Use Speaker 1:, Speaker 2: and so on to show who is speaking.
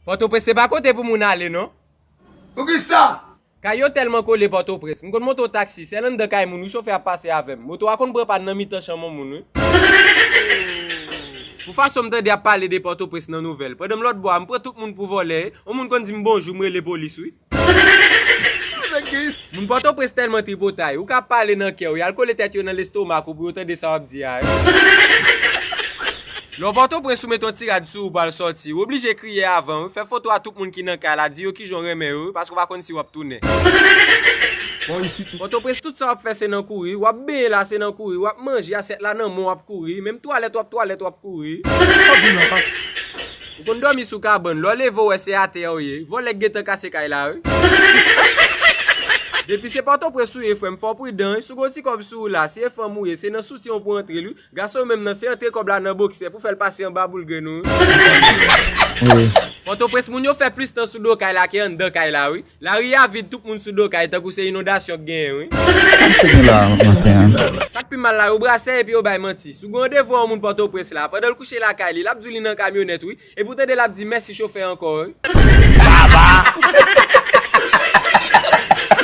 Speaker 1: Port-au-Prince c'est pas côté pour moun aller non?
Speaker 2: Pour qui ça?
Speaker 1: Quand yo tellement collé Port-au-Prince, m'kon monte au taxi, c'est l'un de kay moun, chauffeur a passé avec. Moto a kon prend pas dans mi-temps chamon moun. Pour façon m'te de parler de Port-au-Prince dans nouvelle. Pendant l'autre bois, m'prend tout moun pour voler. On moun kon dit bonjour, m'rele les police oui. Moun Port-au-Prince tellement tripotaille, ou ka parler dans cœur, y a collé tête dans l'estomac pour entendre ça ap di a. Le Port-au-Prince soumet ton tirade sou pour le sortir, obligé crier avant, faire photo à tout le monde qui nan ka la di yo ki jon reme yo parce qu'on va connait si wap tourner.
Speaker 2: Bon ici tout.
Speaker 1: Port-au-Prince tout ça wap fait c'est nan courir, wap ben là c'est nan courir, wap manger assiette là nan mon wap courir, même toilette wap courir. Ou kon dormi sou cabane, lo levo ouais c'est à terre oye, volet gete casse kay la. Depuis c'est Port-au-Prince souye frère, faut prudent, sou goti comme sou là, si femme mouye, c'est nan soutien pour entrer lui. Garçon même nan c'est entrer comme là nan boxe pour faire passer en bas boule genou. Port-au-Prince moun yo fait plus temps sou do kay la que en dedans kay la oui. La ria vide tout moun sou do kay tant que c'est inondation gen oui. Ça plus mal là au brasser et puis au bay menti. Sou gonde voir moun Port-au-Prince là, pendant le coucher la kay li, l'a djuli nan camionnette oui, et pour tande l'a dit merci chauffeur encore. Baba